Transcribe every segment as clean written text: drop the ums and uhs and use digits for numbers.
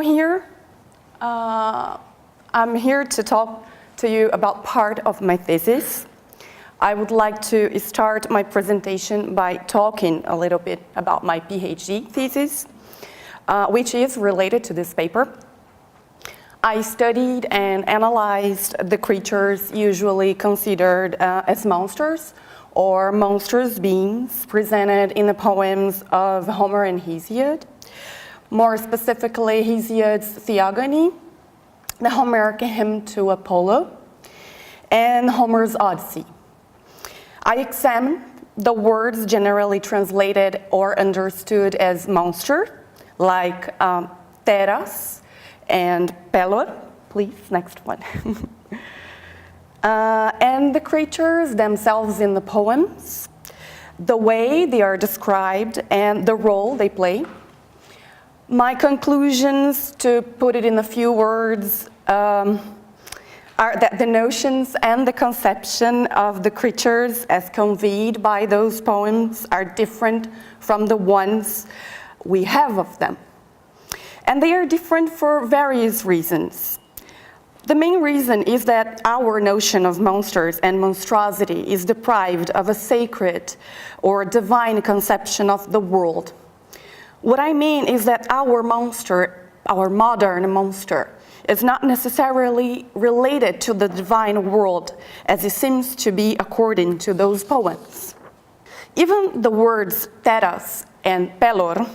here? I'm here to talk to you about part of my thesis. I would like to start my presentation by talking a little bit about my PhD thesis, which is related to this paper. I studied and analyzed the creatures usually considered as monsters or monstrous beings presented in the poems of Homer and Hesiod. More specifically, Hesiod's Theogony, the Homeric hymn to Apollo, and Homer's Odyssey. I examined the words generally translated or understood as monster, like teras and pelor. Please, next one. And the creatures themselves in the poems, the way they are described and the role they play. My conclusions, to put it in a few words, are that the notions and the conception of the creatures as conveyed by those poems are different from the ones we have of them. And they are different for various reasons. The main reason is that our notion of monsters and monstrosity is deprived of a sacred or divine conception of the world. What I mean is that our monster, our modern monster, is not necessarily related to the divine world as it seems to be according to those poems. Even the words teras and pelor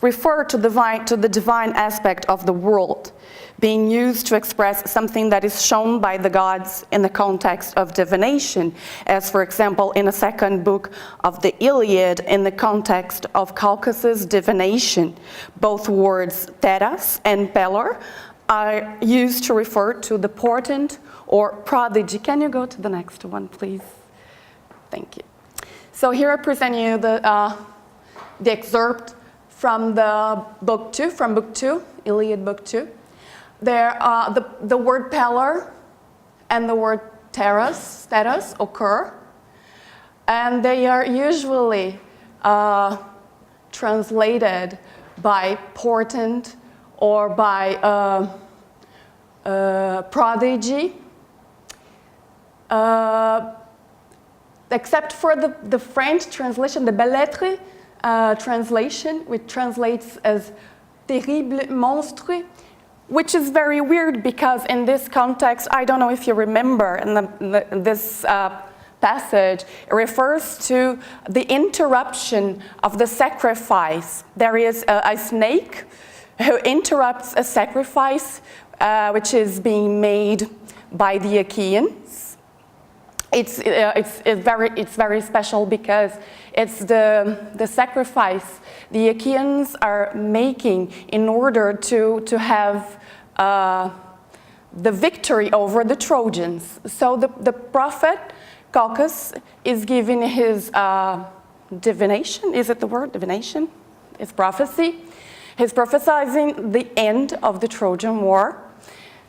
refer to the divine aspect of the world, being used to express something that is shown by the gods in the context of divination, as for example in the second book of the Iliad in the context of Caucasus divination. Both words teras and pelor are used to refer to the portent or prodigy. Can you go to the next one, please? Thank you. So here I present you the excerpt from the book 2, Iliad book 2. There, the word pelor and the word teras occur, and they are usually translated by portent or by prodigy, except for the French translation, the belles lettres translation, which translates as terrible monstre, which is very weird because in this context, I don't know if you remember, in this passage, it refers to the interruption of the sacrifice. There is a snake who interrupts a sacrifice which is being made by the Achaeans. It's very special because it's the sacrifice the Achaeans are making in order to have the victory over the Trojans. So the prophet Caucasus is giving his divination. Is it the word divination? It's prophecy. He's prophesying the end of the Trojan War.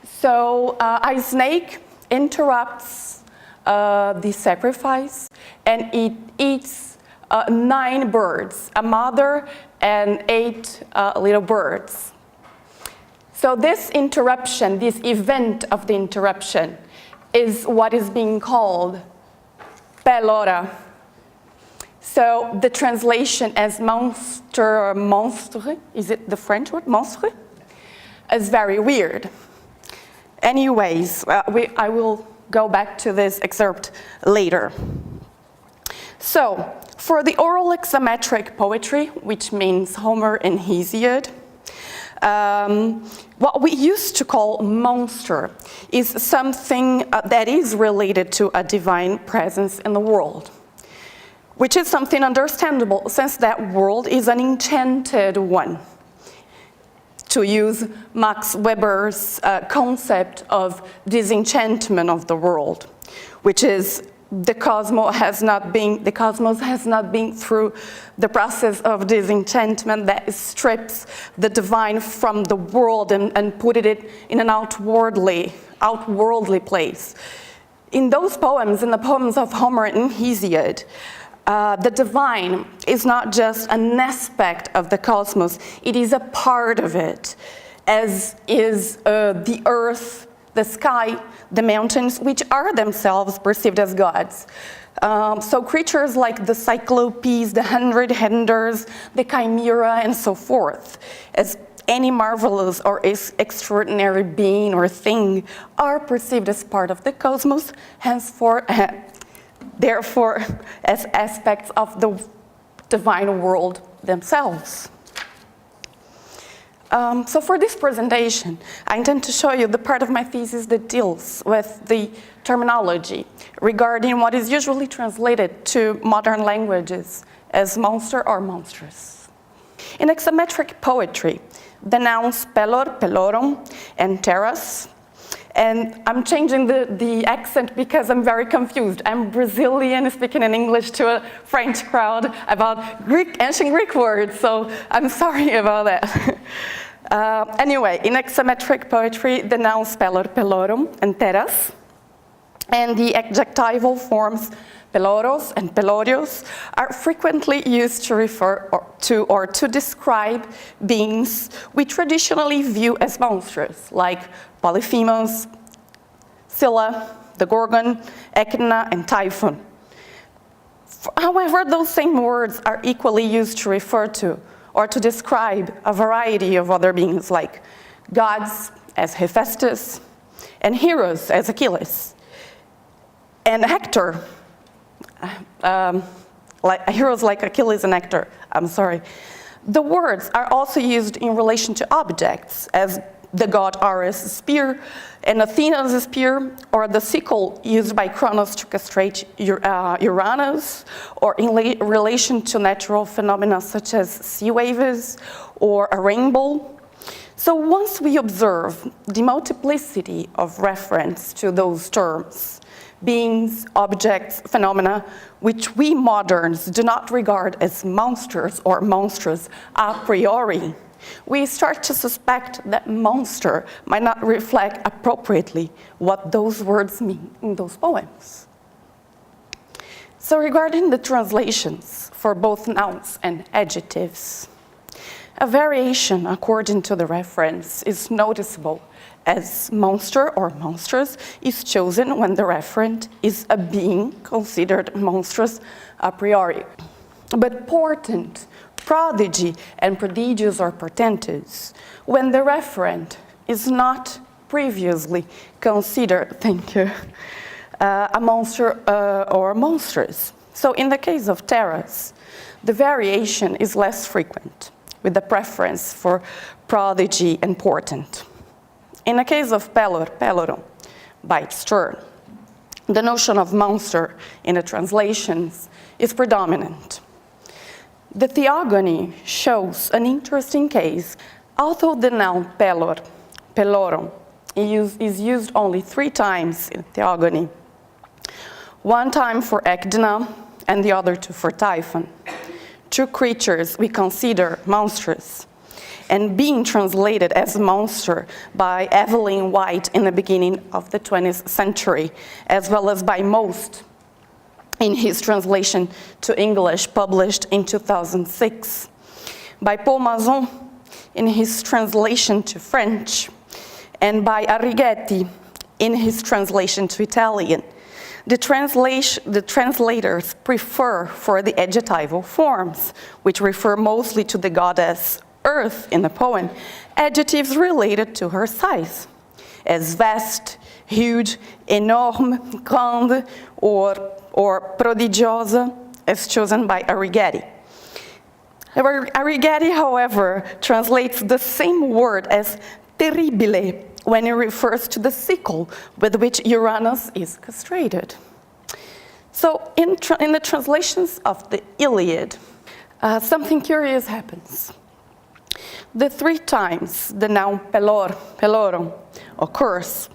So a snake interrupts the sacrifice and it eats 9 birds, a mother and 8 little birds. So this interruption, this event of the interruption, is what is being called pelora. So the translation as monster or monstre, is it the French word, monstre, is very weird. Anyways, I will go back to this excerpt later. So, for the oral hexametric poetry, which means Homer and Hesiod, what we used to call monster is something that is related to a divine presence in the world, which is something understandable since that world is an enchanted one. To use Max Weber's concept of disenchantment of the world, which is the cosmos has not been through the process of disenchantment that strips the divine from the world and put it in an outwardly place. In those poems, in the poems of Homer and Hesiod, the divine is not just an aspect of the cosmos, it is a part of it. as is the earth, the sky, the mountains, which are themselves perceived as gods. So creatures like the Cyclopes, the 100-handers, the Chimera, and so forth, as any marvelous or extraordinary being or thing, are perceived as part of the cosmos, therefore as aspects of the divine world themselves. So for this presentation, I intend to show you the part of my thesis that deals with the terminology regarding what is usually translated to modern languages as monster or monstrous. In hexametric poetry, the nouns pelor, pelorum, and teras, and I'm changing the accent because I'm very confused. I'm Brazilian speaking in English to a French crowd about ancient Greek words, so I'm sorry about that. Anyway, in hexametric poetry, the nouns pelor, pelorum, and teras, and the adjectival forms peloros and pelorios are frequently used to refer or to describe beings we traditionally view as monstrous, like Polyphemus, Scylla, the Gorgon, Echidna, and Typhon. However, those same words are equally used to refer to or to describe a variety of other beings, like gods as Hephaestus, and heroes as Achilles, and Hector, heroes like Achilles and Hector, I'm sorry. The words are also used in relation to objects, as the god Ares' spear, and Athena's spear, or the sickle used by Cronos to castrate Uranus, or in relation to natural phenomena such as sea waves or a rainbow. So once we observe the multiplicity of reference to those terms, beings, objects, phenomena, which we moderns do not regard as monsters or monstrous a priori, we start to suspect that monster might not reflect appropriately what those words mean in those poems. So regarding the translations for both nouns and adjectives, a variation according to the reference is noticeable, as monster or monstrous is chosen when the referent is a being considered monstrous a priori. But portent, prodigy, and prodigious or portentous, when the referent is not previously considered, a monster or monstrous. So in the case of teras, the variation is less frequent, with a preference for prodigy and portent. In the case of pelor, pelorum, by its turn, the notion of monster in the translations is predominant. The theogony shows an interesting case. Although the noun pelor, pelorum, is used only 3 times in theogony, 1 time for Echidna and the other 2 for Typhon, 2 creatures we consider monstrous, and being translated as monster by Evelyn White in the beginning of the 20th century, as well as by Most in his translation to English published in 2006, by Paul Masson in his translation to French, and by Arrighetti in his translation to Italian. The translators prefer for the adjectival forms, which refer mostly to the goddess Earth in the poem, adjectives related to her size, as vast, huge, enorme, grande, or prodigiosa, as chosen by Arrighetti. Arrighetti, however, translates the same word as terribile when it refers to the sickle with which Uranus is castrated. So in the translations of the Iliad, something curious happens. The 3 times the noun pelor, pelorum occurs,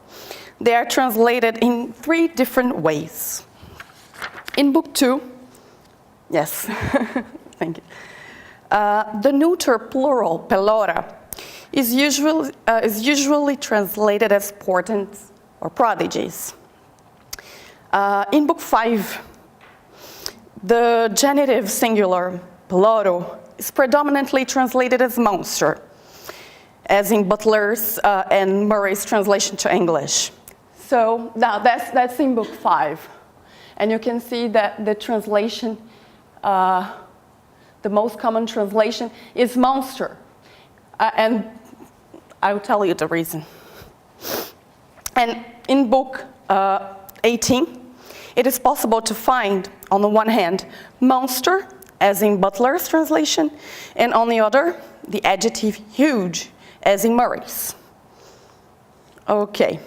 they are translated in 3 different ways. In book 2, yes, thank you. The neuter plural pelora is usually translated as portents or prodigies. In book 5, the genitive singular peloro is predominantly translated as monster, as in Butler's and Murray's translation to English. So now that's in book 5. And you can see that the translation, the most common translation is monster. And I'll tell you the reason. And in book 18, it is possible to find, on the one hand, monster, as in Butler's translation, and on the other, the adjective huge, as in Murray's. Okay.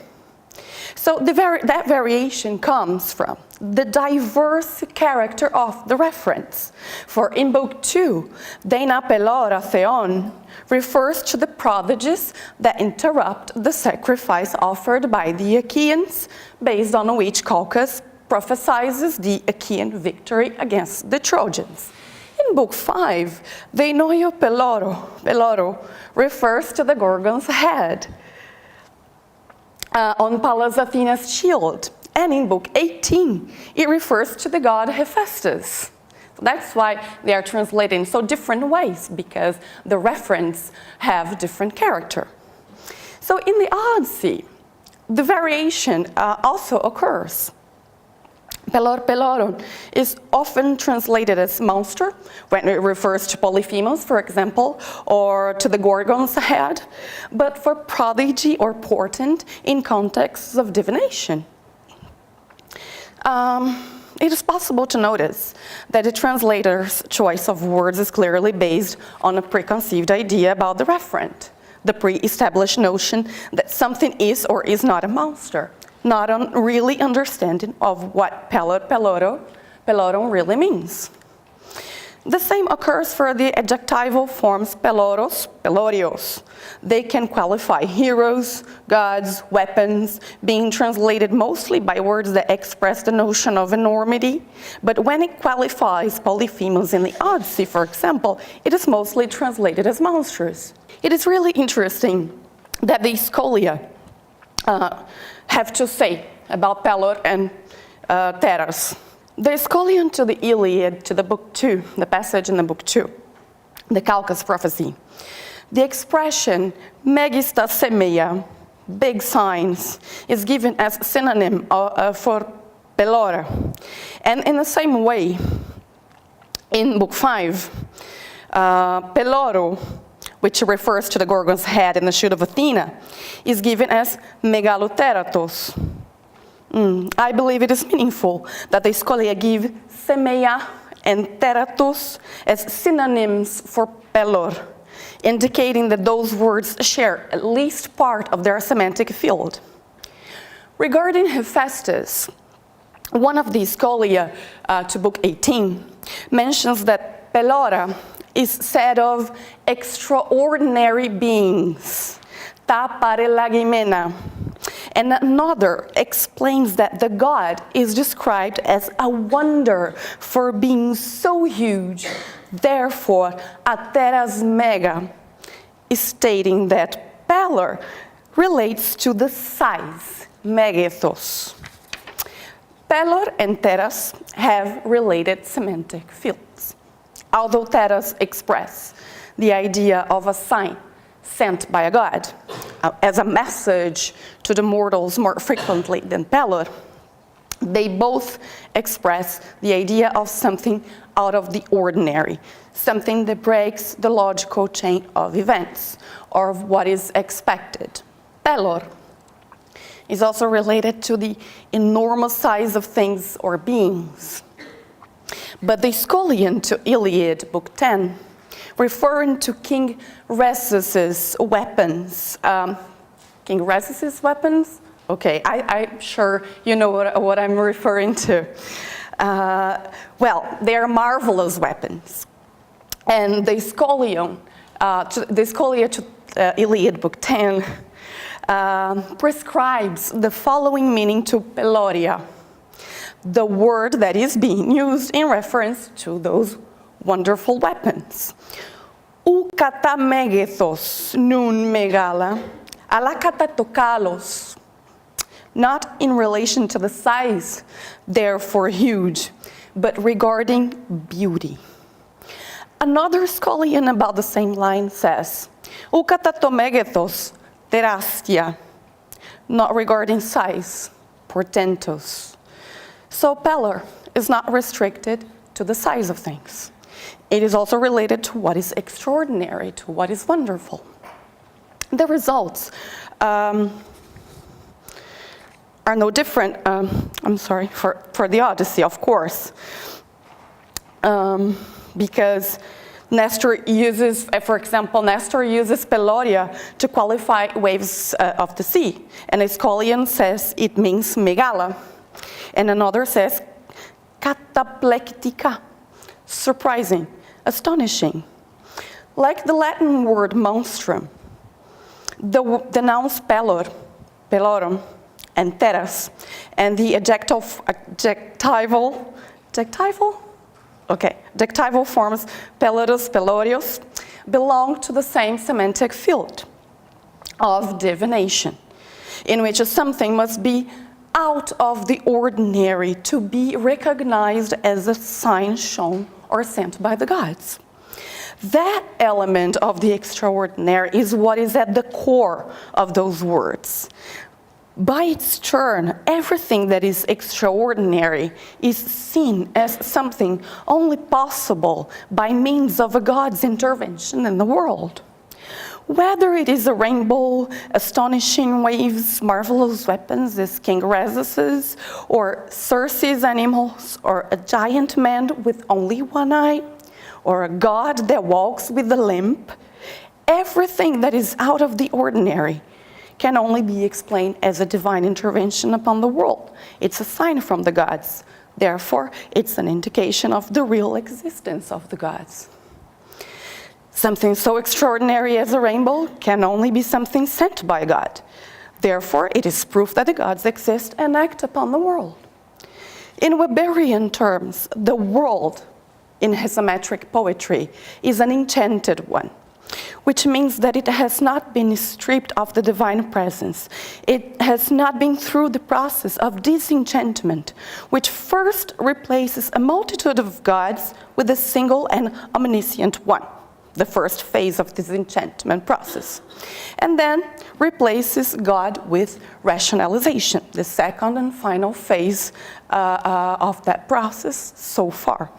So that variation comes from the diverse character of the reference. For in book 2, Deina pelora theon refers to the prodigies that interrupt the sacrifice offered by the Achaeans, based on which Colloque prophesies the Achaean victory against the Trojans. In book 5, Deinoio peloro refers to the Gorgon's head on Pallas Athena's shield. And in book 18, it refers to the god Hephaestus. That's why they are translated in so different ways, because the reference have different character. So in the Odyssey, the variation also occurs. Peloron is often translated as monster when it refers to Polyphemus, for example, or to the Gorgon's head, but for prodigy or portent in contexts of divination. It is possible to notice that the translator's choice of words is clearly based on a preconceived idea about the referent, the pre-established notion that something is or is not a monster, not on really understanding of what peloron really means. The same occurs for the adjectival forms peloros, pelorios. They can qualify heroes, gods, weapons, being translated mostly by words that express the notion of enormity. But when it qualifies Polyphemus in the Odyssey, for example, it is mostly translated as monstrous. It is really interesting that the Scholia have to say about Pelor and Teras. The Scholion to the Iliad, to the book 2, the passage in the book 2, the Colloque's prophecy. The expression megista semeia, big signs, is given as synonym for pelora. And in the same way, in book 5, peloro, which refers to the Gorgon's head in the shield of Athena, is given as megaloteratos. I believe it is meaningful that the Scholia give semeia and teratos as synonyms for pelor, indicating that those words share at least part of their semantic field. Regarding Hephaestus, one of the Scholia to book 18 mentions that pelora is said of extraordinary beings, ta parelagimena. And another explains that the god is described as a wonder for being so huge. Therefore, ateras mega is stating that pelor relates to the size, megethos. Pelor and teras have related semantic fields. Although teras express the idea of a sign sent by a god as a message to the mortals more frequently than pelor, they both express the idea of something out of the ordinary, something that breaks the logical chain of events or of what is expected. Pelor is also related to the enormous size of things or beings. But the Scholion to Iliad, book 10, referring to King Rhesus's weapons. King Rhesus's weapons? Okay, I'm sure you know what I'm referring to. Well, they are marvelous weapons. And the Scholia to Iliad, book 10, prescribes the following meaning to peloria, the word that is being used in reference to those wonderful weapons. U katamegethos nun megala, ala katatokalos, not in relation to the size, therefore huge, but regarding beauty. Another Scholion about the same line says, O katatomegathos, terastia, not regarding size, portentos. So pallor is not restricted to the size of things. It is also related to what is extraordinary, to what is wonderful. The results are no different, I'm sorry, for the Odyssey, of course. Because Nestor uses, for example, Nestor uses peloria to qualify waves of the sea. And Aeschylian says it means megala. And another says cataplectica, surprising, astonishing. Like the Latin word monstrum, the nouns pallor, pellorum, and teras, and the adjectival forms pellorus, pellorius, belong to the same semantic field of divination, in which something must be out of the ordinary to be recognized as a sign shown or sent by the gods. That element of the extraordinary is what is at the core of those words. By its turn, everything that is extraordinary is seen as something only possible by means of a god's intervention in the world. Whether it is a rainbow, astonishing waves, marvelous weapons as King Rhesus, or Circe's animals, or a giant man with only one eye, or a god that walks with a limp, everything that is out of the ordinary can only be explained as a divine intervention upon the world. It's a sign from the gods. Therefore, it's an indication of the real existence of the gods. Something so extraordinary as a rainbow can only be something sent by God. Therefore, it is proof that the gods exist and act upon the world. In Weberian terms, the world in hexametric poetry is an enchanted one, which means that it has not been stripped of the divine presence. It has not been through the process of disenchantment, which first replaces a multitude of gods with a single and omniscient one, the first phase of this enchantment process, and then replaces God with rationalization, the second and final phase of that process so far.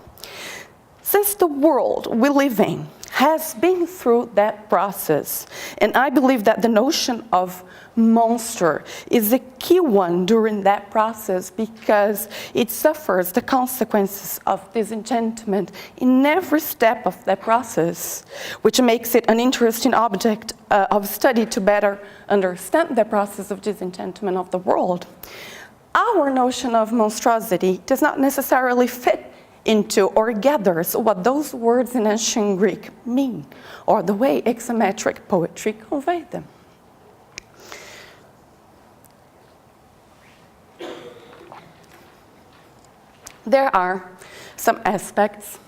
Since the world we live in has been through that process, and I believe that the notion of monster is a key one during that process because it suffers the consequences of disenchantment in every step of that process, which makes it an interesting object of study to better understand the process of disenchantment of the world. Our notion of monstrosity does not necessarily fit into or gathers what those words in ancient Greek mean, or the way hexametric poetry conveyed them. There are some aspects,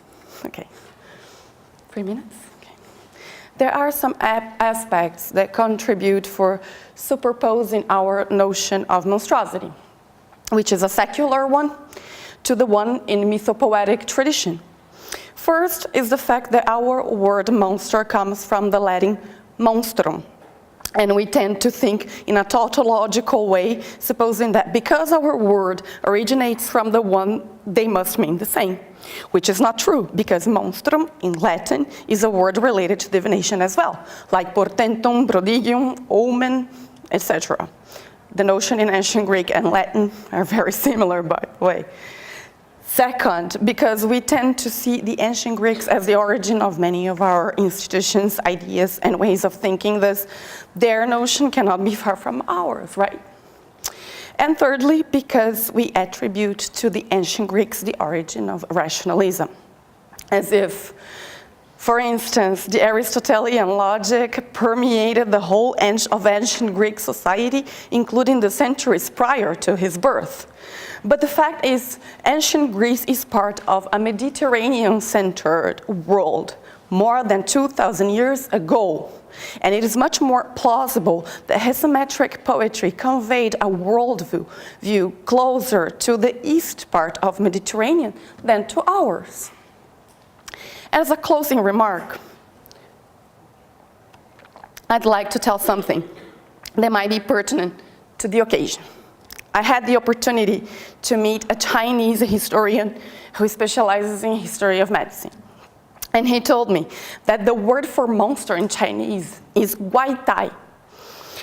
okay, 3 minutes? Okay. There are some aspects that contribute for superposing our notion of monstrosity, which is a secular one, to the one in mythopoetic tradition. First is the fact that our word monster comes from the Latin monstrum, and we tend to think in a tautological way, supposing that because our word originates from the one, they must mean the same, which is not true, because monstrum in Latin is a word related to divination as well, like portentum, prodigium, omen, etc. The notion in ancient Greek and Latin are very similar, by the way. Second, because we tend to see the ancient Greeks as the origin of many of our institutions, ideas, and ways of thinking this, their notion cannot be far from ours, right? And thirdly, because we attribute to the ancient Greeks the origin of rationalism, as if, for instance, the Aristotelian logic permeated the whole of ancient Greek society, including the centuries prior to his birth. But the fact is, ancient Greece is part of a Mediterranean-centered world more than 2,000 years ago. And it is much more plausible that hexametric poetry conveyed a worldview closer to the east part of Mediterranean than to ours. As a closing remark, I'd like to tell something that might be pertinent to the occasion. I had the opportunity to meet a Chinese historian who specializes in history of medicine. And he told me that the word for monster in Chinese is guai tai,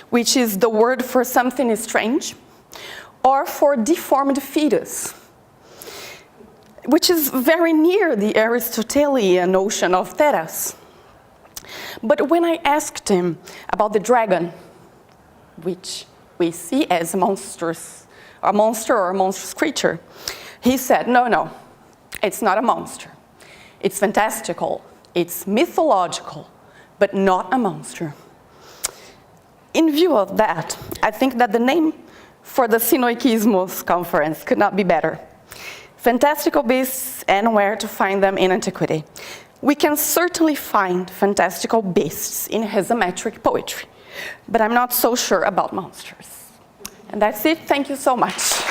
which is the word for something strange or for deformed fetus, which is very near the Aristotelian notion of teras. But when I asked him about the dragon, which we see as a monster or a monstrous creature, he said, no, it's not a monster. It's fantastical, it's mythological, but not a monster. In view of that, I think that the name for the Sinoikismos conference could not be better. Fantastical beasts and where to find them in Antiquity. We can certainly find fantastical beasts in Hesiometric poetry, but I'm not so sure about monsters. And that's it. Thank you so much.